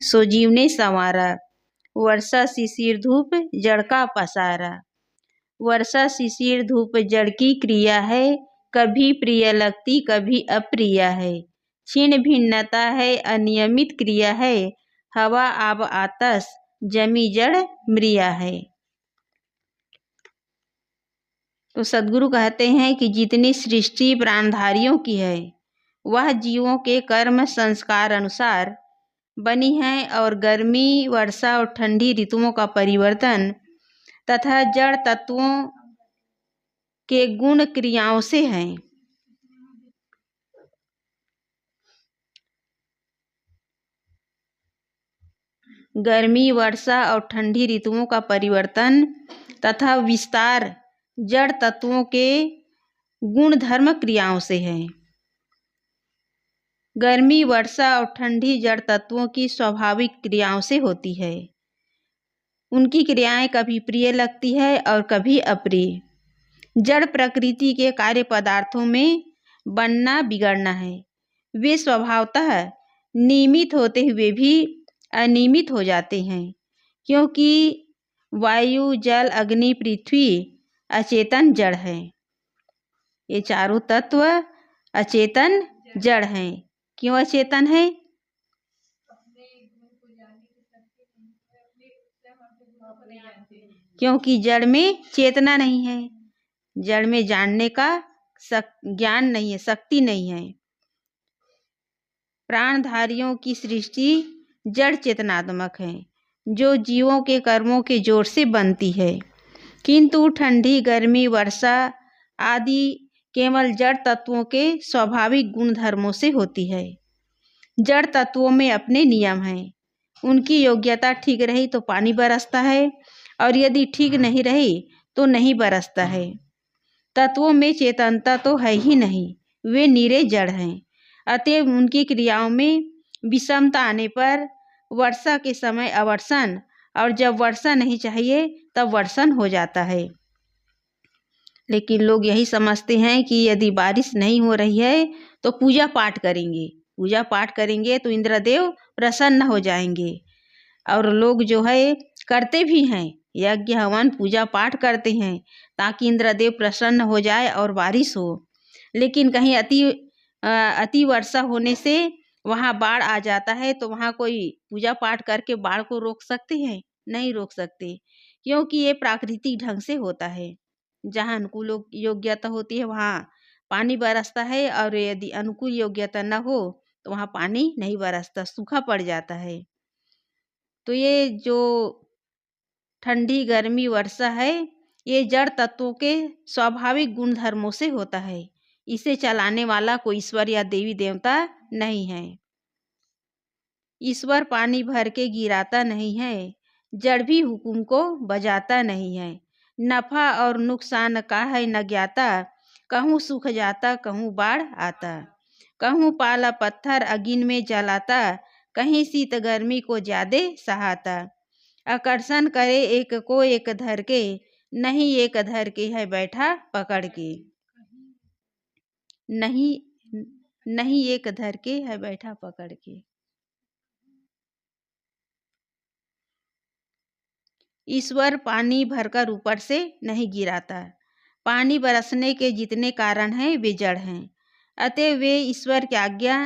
सो जीव ने संवारा। वर्षा शिशिर धूप जड़ का पसारा। वर्षा शिशिर धूप जड़ की क्रिया है, कभी प्रिय लगती कभी अप्रिय है। क्षीण भिन्नता है, अनियमित क्रिया है, हवा आब आतस जमी जड़ मृिया है। तो सद्गुरु कहते हैं कि जितनी सृष्टि प्राणधारियों की है वह जीवों के कर्म संस्कार अनुसार बनी है और गर्मी वर्षा और ठंडी ऋतुओं का परिवर्तन तथा जड़ तत्वों के गुण क्रियाओं से है। गर्मी वर्षा और ठंडी ऋतुओं का परिवर्तन तथा विस्तार जड़ तत्वों के गुण धर्म क्रियाओं से है। गर्मी वर्षा और ठंडी जड़ तत्वों की स्वाभाविक क्रियाओं से होती है। उनकी क्रियाएं कभी प्रिय लगती है और कभी अप्रिय। जड़ प्रकृति के कार्य पदार्थों में बनना बिगड़ना है। वे स्वभावतः नियमित होते हुए भी अनियमित हो जाते हैं, क्योंकि वायु जल अग्नि पृथ्वी अचेतन जड़ है। ये चारों तत्व अचेतन जड़ हैं। क्यों अचेतन है? क्योंकि जड़ में चेतना नहीं है, जड़ में जानने का ज्ञान नहीं है, शक्ति नहीं है। प्राणधारियों की सृष्टि जड़ चेतनात्मक है, जो जीवों के कर्मों के जोर से बनती है, किंतु ठंडी गर्मी वर्षा आदि केवल जड़ तत्वों के स्वाभाविक गुण धर्मों से होती है। जड़ तत्वों में अपने नियम हैं। उनकी योग्यता ठीक रही तो पानी बरसता है और यदि ठीक नहीं रही तो नहीं बरसता है। तत्वों में चेतनता तो है ही नहीं, वे निरे जड़ हैं। अतएव उनकी क्रियाओं में विषमता आने पर वर्षा के समय अवर्षण और जब वर्षा नहीं चाहिए तब वर्षण हो जाता है। लेकिन लोग यही समझते हैं कि यदि बारिश नहीं हो रही है तो पूजा पाठ करेंगे, पूजा पाठ करेंगे तो इंद्रदेव प्रसन्न हो जाएंगे। और लोग जो है करते भी हैं, यज्ञ हवन पूजा पाठ करते हैं ताकि इंद्रदेव प्रसन्न हो जाए और बारिश हो। लेकिन कहीं अति वर्षा होने से वहाँ बाढ़ आ जाता है तो वहाँ कोई पूजा पाठ करके बाढ़ को रोक सकते हैं? नहीं रोक सकते, क्योंकि ये प्राकृतिक ढंग से होता है। जहाँ अनुकूल योग्यता होती है वहाँ पानी बरसता है, और यदि अनुकूल योग्यता न हो तो वहाँ पानी नहीं बरसता, सूखा पड़ जाता है। तो ये जो ठंडी गर्मी वर्षा है ये जड़ तत्वों के स्वाभाविक गुण धर्मों से होता है। इसे चलाने वाला कोई ईश्वर या देवी देवता नहीं है। ईश्वर पानी भर के गिराता नहीं है, जड़ भी हुकुम को बजाता नहीं है। नफा और नुकसान का है न ज्ञाता, कहूँ सूख जाता कहूँ बाढ़ आता। कहूँ पाला पत्थर अगिन में जलाता, कहीं शीत गर्मी को ज्यादे सहाता। आकर्षण करे एक को एक धर के, नहीं एक धर के है बैठा पकड़ के। नहीं एक धर के है बैठा पकड़ के। ईश्वर पानी भरकर ऊपर से नहीं गिराता। पानी बरसने के जितने कारण हैं वे जड़ हैं, अतः वे ईश्वर की आज्ञा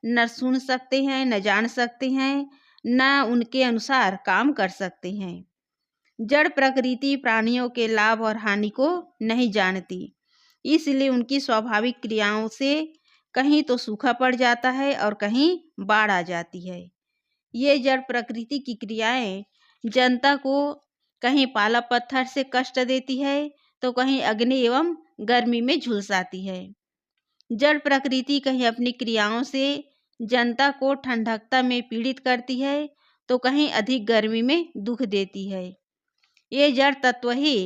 न सुन सकते हैं, न जान सकते हैं, न उनके अनुसार काम कर सकते हैं। जड़ प्रकृति प्राणियों के लाभ और हानि को नहीं जानती, इसलिए उनकी स्वाभाविक क्रियाओं से कहीं तो सूखा पड़ जाता है और कहीं बाढ़ आ जाती है। ये जड़ प्रकृति की क्रियाएं जनता को कहीं पाला पत्थर से कष्ट देती है तो कहीं अग्नि एवं गर्मी में झुलसाती है। जड़ प्रकृति कहीं अपनी क्रियाओं से जनता को ठंडकता में पीड़ित करती है तो कहीं अधिक गर्मी में दुख देती है। ये जड़ तत्व ही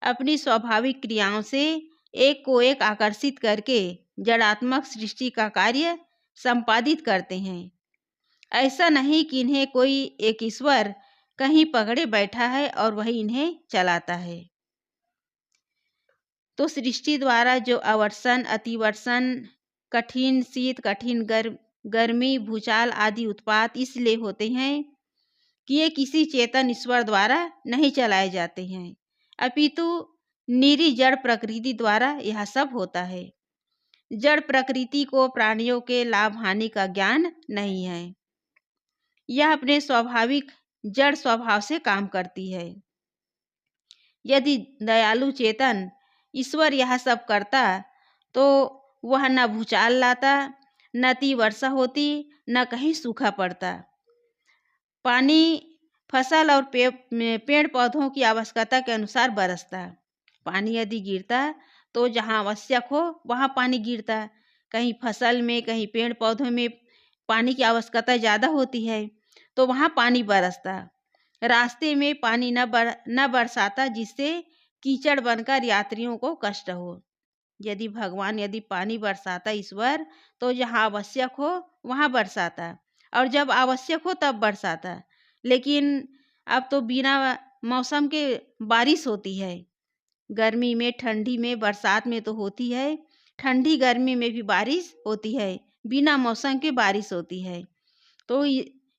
अपनी स्वाभाविक क्रियाओं से एक को एक आकर्षित करके जड़ात्मक सृष्टि का कार्य संपादित करते हैं। ऐसा नहीं कि इन्हें कोई एक ईश्वर कहीं पकड़े बैठा है और वही इन्हें चलाता है। तो सृष्टि द्वारा जो अवर्षण, अतिवर्षण, कठिन शीत, कठिन गर्मी, भूचाल आदि उत्पात इसलिए होते हैं कि ये किसी चेतन ईश्वर द्वारा नहीं चलाए जाते हैं, अपितु निरी जड़ प्रकृति द्वारा यह सब होता है। जड़ प्रकृति को प्राणियों के लाभ हानि का ज्ञान नहीं है। यह अपने स्वाभाविक जड़ स्वभाव से काम करती है। यदि दयालु चेतन ईश्वर यह सब करता तो वह न भूचाल लाता, न अति वर्षा होती, न कहीं सूखा पड़ता। पानी फसल और पेड़ पौधों की आवश्यकता के अनुसार बरसता। पानी यदि गिरता तो जहाँ आवश्यक हो वहाँ पानी गिरता। कहीं फसल में, कहीं पेड़ पौधों में पानी की आवश्यकता ज़्यादा होती है तो वहाँ पानी बरसता। रास्ते में पानी न बरसाता, जिससे कीचड़ बनकर यात्रियों को कष्ट हो। यदि पानी बरसाता ईश्वर, तो जहाँ आवश्यक हो वहाँ बरसाता, और जब आवश्यक हो तब बरसाता। लेकिन अब तो बिना मौसम के बारिश होती है। गर्मी में, ठंडी में, बरसात में तो होती है, ठंडी गर्मी में भी बारिश होती है, बिना मौसम के बारिश होती है। तो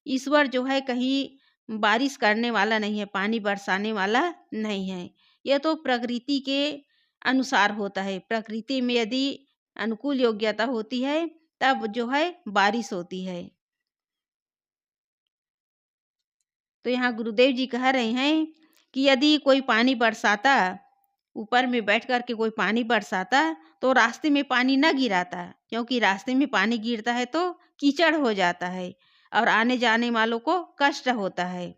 ईश्वर जो है कहीं बारिश करने वाला नहीं है, पानी बरसाने वाला नहीं है। यह तो प्रकृति के अनुसार होता है। प्रकृति में यदि अनुकूल योग्यता होती है तब जो है बारिश होती है। तो यहाँ गुरुदेव जी कह रहे हैं कि यदि कोई पानी बरसाता, ऊपर में बैठ कर के कोई पानी बरसाता, तो रास्ते में पानी न गिराता, क्योंकि रास्ते में पानी गिरता है तो कीचड़ हो जाता है और आने जाने वालों को कष्ट होता है।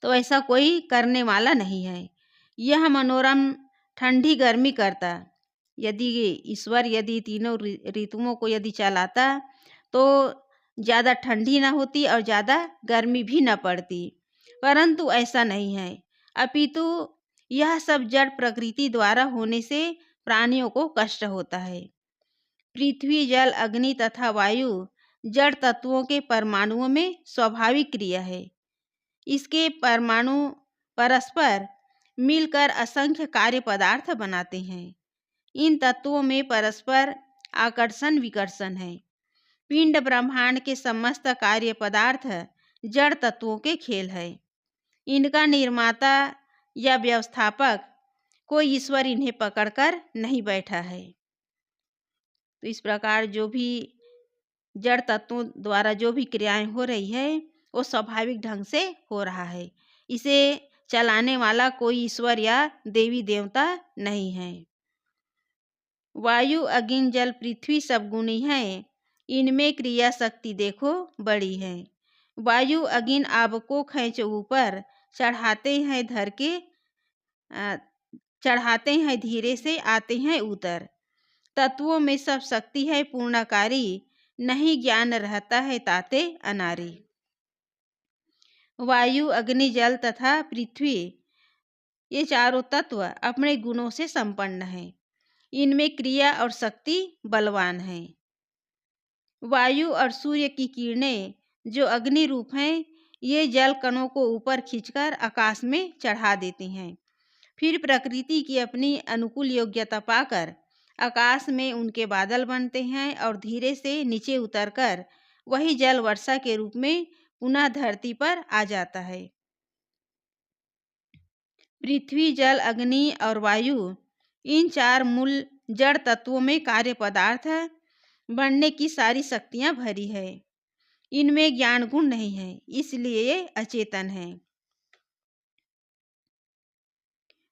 तो ऐसा कोई करने वाला नहीं है। यह मनोरम ठंडी गर्मी करता। यदि ईश्वर यदि तीनों ऋतुओं को यदि चलाता तो ज़्यादा ठंडी ना होती और ज़्यादा गर्मी भी न पड़ती, परंतु ऐसा नहीं है। अपितु यह सब जड़ प्रकृति द्वारा होने से प्राणियों को कष्ट होता है। पृथ्वी, जल, अग्नि तथा वायु जड़ तत्वों के परमाणुओं में स्वाभाविक क्रिया है। इसके परमाणु परस्पर मिलकर असंख्य कार्य पदार्थ बनाते हैं। इन तत्वों में परस्पर आकर्षण विकर्षण है। पिंड ब्रह्मांड के समस्त कार्य पदार्थ जड़ तत्वों के खेल है। इनका निर्माता या व्यवस्थापक कोई ईश्वर इन्हें पकड़कर नहीं बैठा है। तो इस प्रकार जो भी जड़ तत्वों द्वारा जो भी क्रियाएं हो रही है वो स्वाभाविक ढंग से हो रहा है। इसे चलाने वाला कोई ईश्वर या देवी देवता नहीं है। वायु, अग्नि, जल, पृथ्वी सब गुणी हैं। इनमें क्रिया शक्ति देखो बड़ी है। वायु, अग्नि आग को खींच ऊपर चढ़ाते हैं, धर के चढ़ाते हैं, धीरे से आते हैं उतर। तत्वों में सब शक्ति है पूर्णकारी, नहीं ज्ञान रहता है ताते अनारी। वायु, अग्नि, जल तथा पृथ्वी ये चारों तत्व अपने गुणों से संपन्न हैं। इनमें क्रिया और शक्ति बलवान है। वायु और सूर्य की किरणें जो अग्नि रूप हैं, ये जल कणों को ऊपर खींचकर आकाश में चढ़ा देती हैं। फिर प्रकृति की अपनी अनुकूल योग्यता पाकर आकाश में उनके बादल बनते हैं और धीरे से नीचे उतरकर वही जल वर्षा के रूप में पुनः धरती पर आ जाता है। पृथ्वी, जल, अग्नि और वायु इन चार मूल जड़ तत्वों में कार्य पदार्थ बनने की सारी शक्तियां भरी है। इनमें ज्ञान गुण नहीं है, इसलिए ये अचेतन है।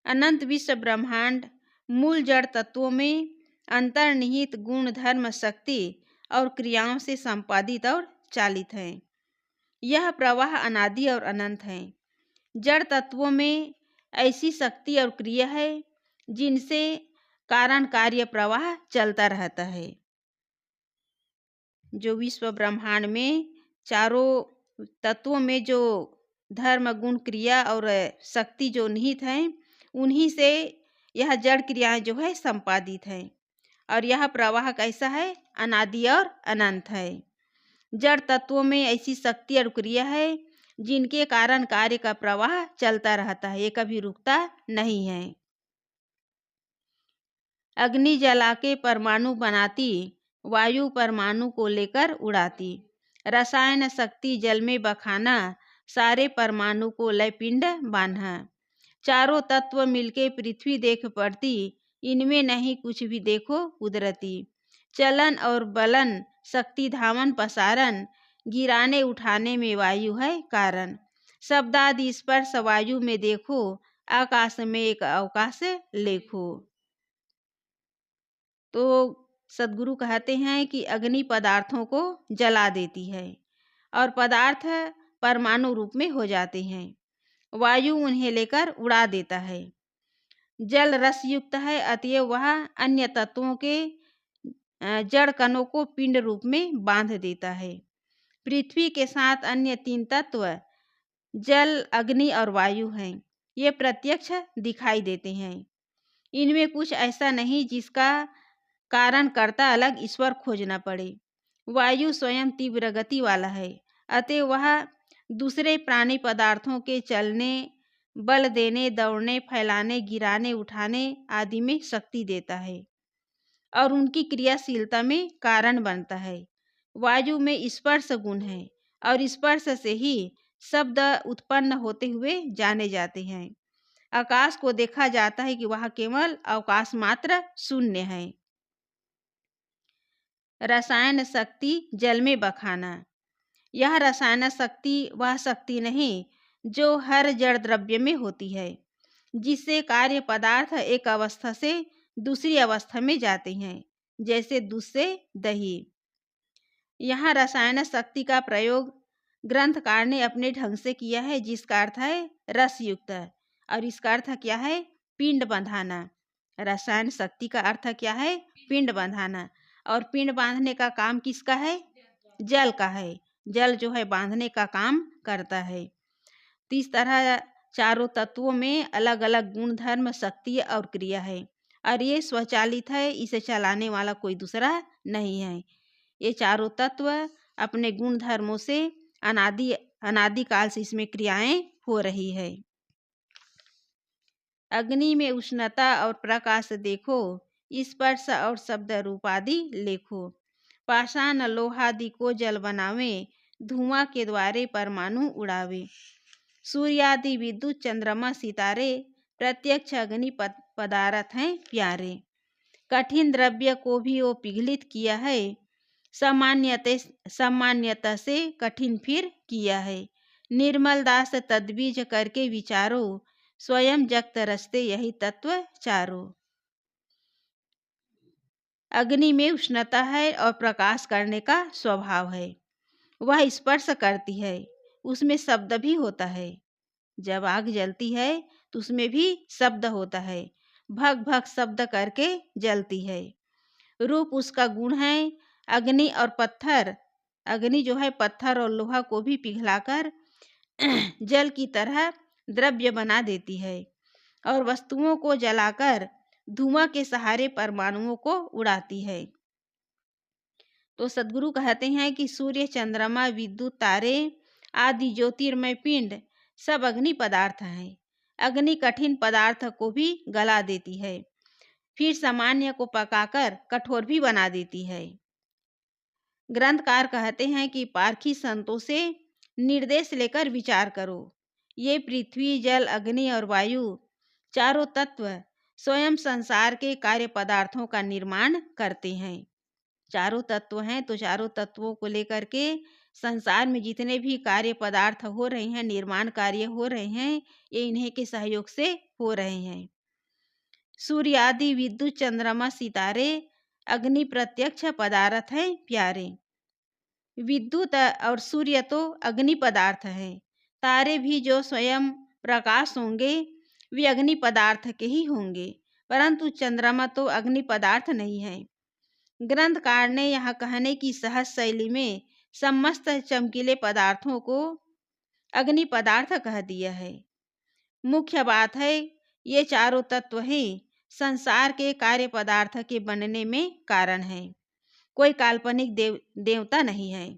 अनंत विश्व ब्रह्मांड मूल जड़ तत्वों में अंतर्निहित गुण, धर्म, शक्ति और क्रियाओं से संपादित और चालित है। यह प्रवाह अनादि और अनंत है। जड़ तत्वों में ऐसी शक्ति और क्रिया है जिनसे कारण कार्य प्रवाह चलता रहता है। जो विश्व ब्रह्मांड में चारों तत्वों में जो धर्म, गुण, क्रिया और शक्ति जो निहित हैं, उन्हीं से यह जड़ क्रियाएं जो है संपादित है। और यह प्रवाह कैसा है? अनादि और अनंत है। जड़ तत्वों में ऐसी शक्ति और क्रिया है जिनके कारण कार्य का प्रवाह चलता रहता है, ये कभी रुकता नहीं है। अग्नि जला के परमाणु बनाती, वायु परमाणु को लेकर उड़ाती। रसायन शक्ति जल में बखाना सारे परमाणु को लय पिंड बांधा। चारों तत्व मिलके पृथ्वी देख पड़ती, इनमें नहीं कुछ भी देखो कुदरती। चलन और बलन शक्ति धामन पसारन, गिराने उठाने में वायु है कारण। शब्दादि स्पर्श वायु में देखो, आकाश में एक अवकाश लेखो। तो सद्गुरु कहते हैं कि अग्नि पदार्थों को जला देती है और पदार्थ परमाणु रूप में हो जाते हैं। वायु उन्हें लेकर उड़ा देता है। जल रस युक्त है, अतएव वह अन्य तत्वों के जड़ कणों को पिंड रूप में बांध देता है। पृथ्वी के साथ अन्य 3 तत्व जल, अग्नि और वायु हैं। ये प्रत्यक्ष दिखाई देते हैं। इनमें कुछ ऐसा नहीं जिसका कारण कर्ता अलग ईश्वर खोजना पड़े। वायु स्वयं तीव्र गति वाला है, अतएव वह दूसरे प्राणी पदार्थों के चलने, बल देने, दौड़ने, फैलाने, गिराने, उठाने आदि में शक्ति देता है और उनकी क्रियाशीलता में कारण बनता है। वायु में स्पर्श गुण है और स्पर्श से ही शब्द उत्पन्न होते हुए जाने जाते हैं। आकाश को देखा जाता है कि वह केवल अवकाश मात्र शून्य है। रसायन शक्ति जल में बखाना। यह रसायन शक्ति वह शक्ति नहीं जो हर जड़ द्रव्य में होती है, जिससे कार्य पदार्थ एक अवस्था से दूसरी अवस्था में जाते हैं, जैसे दूध से दही। यहाँ रसायन शक्ति का प्रयोग ग्रंथकार ने अपने ढंग से किया है, जिसका अर्थ है रस युक्त, और इसका अर्थ क्या है? पिंड बंधाना। रसायन शक्ति का अर्थ क्या है? पिंड बंधाना। और पिंड बांधने का काम किसका है? जल का है। जल जो है बांधने का काम करता है। तो इस तरह चारों तत्वों में अलग अलग गुण, धर्म, शक्ति और क्रिया है और ये स्वचालित है, इसे चलाने वाला कोई दूसरा नहीं है। ये चारों तत्व अपने गुण धर्मों से अनादिकाल से इसमें क्रियाएं हो रही है। अग्नि में उष्णता और प्रकाश देखो, स्पर्श और शब्द रूप आदि लेखो। पाषाण लोहादि को जल बनावे, धुआं के द्वारे परमाणु उड़ावे। सूर्यादि विद्युत चंद्रमा सितारे, प्रत्यक्ष अग्नि पदार्थ हैं प्यारे। कठिन द्रव्य को भी वो पिघलित किया है, सामान्यतः से कठिन फिर किया है। निर्मल दास तद्बीज करके विचारो, स्वयं जगत रचते यही तत्व चारो। अग्नि में उष्णता है और प्रकाश करने का स्वभाव है। वह स्पर्श करती है, उसमें शब्द भी होता है। जब आग जलती है तो उसमें भी शब्द होता है, भग भग शब्द करके जलती है। रूप उसका गुण है। अग्नि और पत्थर, अग्नि जो है पत्थर और लोहा को भी पिघलाकर जल की तरह द्रव्य बना देती है और वस्तुओं को जलाकर धुआं के सहारे परमाणुओं को उड़ाती है। तो सद्गुरु कहते हैं कि सूर्य, चंद्रमा, विद्युत, तारे आदि ज्योतिर्मय पिंड सब अग्नि पदार्थ हैं। अग्नि कठिन पदार्थ को भी गला देती है, फिर सामान्य को पकाकर कठोर भी बना देती है। ग्रंथकार कहते हैं कि पारखी संतों से निर्देश लेकर विचार करो। ये पृथ्वी, जल, अग्नि और वायु चारों तत्व स्वयं संसार के कार्य पदार्थों का निर्माण करते हैं। चारों तत्व हैं तो चारों तत्वों को लेकर के संसार में जितने भी कार्य पदार्थ हो रहे हैं, निर्माण कार्य हो रहे हैं, ये इन्हीं के सहयोग से हो रहे हैं। सूर्य आदि विद्युत, चंद्रमा, सितारे अग्नि प्रत्यक्ष पदार्थ हैं प्यारे। विद्युत और सूर्य तो अग्नि पदार्थ हैं। तारे भी जो स्वयं प्रकाश होंगे वे अग्नि पदार्थ के ही होंगे, परंतु चंद्रमा तो अग्नि पदार्थ नहीं है। ग्रंथकार ने यहाँ कहने की सहज शैली में समस्त चमकीले पदार्थों को अग्नि पदार्थ कह दिया है। मुख्य बात है ये चारों तत्व ही संसार के कार्य पदार्थ के बनने में कारण है, कोई काल्पनिक देवता नहीं है।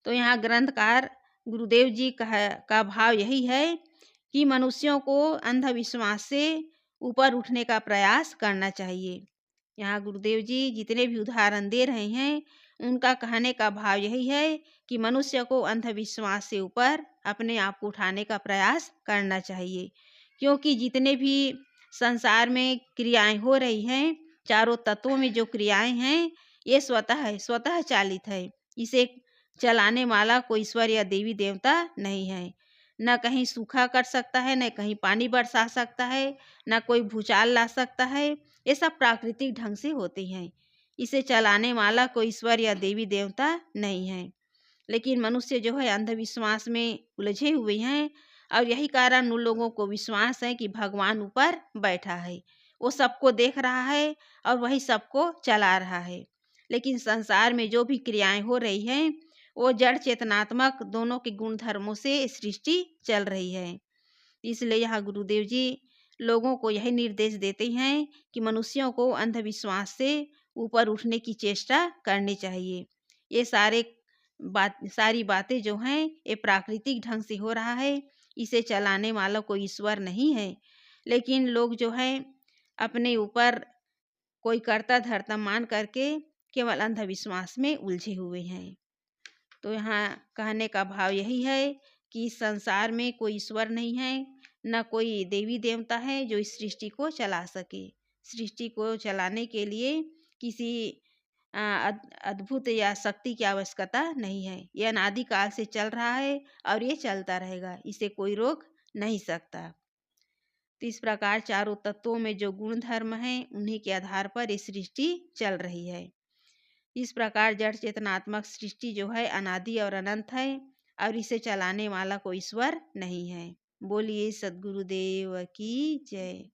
तो यहाँ ग्रंथकार गुरुदेव जी का भाव यही है कि मनुष्यों को अंधविश्वास से ऊपर उठने का प्रयास करना चाहिए। यहाँ गुरुदेव जी जितने भी उदाहरण दे रहे हैं उनका कहने का भाव यही है कि मनुष्य को अंधविश्वास से ऊपर अपने आप को उठाने का प्रयास करना चाहिए, क्योंकि जितने भी संसार में क्रियाएं हो रही हैं, चारों तत्वों में जो क्रियाएं हैं, ये स्वतः चालित है। इसे चलाने वाला कोई ईश्वर या देवी देवता नहीं है। न कहीं सूखा कर सकता है, न कहीं पानी बरसा सकता है, न कोई भूचाल ला सकता है। ये सब प्राकृतिक ढंग से होती हैं। इसे चलाने वाला कोई ईश्वर या देवी देवता नहीं है। लेकिन मनुष्य जो है अंधविश्वास में उलझे हुए हैं, और यही कारण उन लोगों को विश्वास है कि भगवान ऊपर बैठा है, वो सबको देख रहा है और वही सबको चला रहा है। लेकिन संसार में जो भी क्रियाएं हो रही हैं, वो जड़ चेतनात्मक दोनों के गुण धर्मों से सृष्टि चल रही है। इसलिए यहाँ गुरुदेव जी लोगों को यही निर्देश देते हैं कि मनुष्यों को अंधविश्वास से ऊपर उठने की चेष्टा करनी चाहिए। ये सारी बातें जो हैं, ये प्राकृतिक ढंग से हो रहा है। इसे चलाने वाला कोई ईश्वर नहीं है। लेकिन लोग जो हैं अपने ऊपर कोई कर्ता धर्ता मान करके केवल अंधविश्वास में उलझे हुए हैं। तो यहाँ कहने का भाव यही है कि इस संसार में कोई ईश्वर नहीं है, न कोई देवी देवता है जो इस सृष्टि को चला सके। सृष्टि को चलाने के लिए किसी अद्भुत या शक्ति की आवश्यकता नहीं है। यह अनादिकाल से चल रहा है और ये चलता रहेगा, इसे कोई रोक नहीं सकता। तो इस प्रकार चारों तत्वों में जो गुण धर्म हैं, उन्हीं के आधार पर ये सृष्टि चल रही है। इस प्रकार जड़ चेतनात्मक सृष्टि जो है अनादि और अनंत है, और इसे चलाने वाला कोई ईश्वर नहीं है। बोलिए सद्गुरुदेव की जय।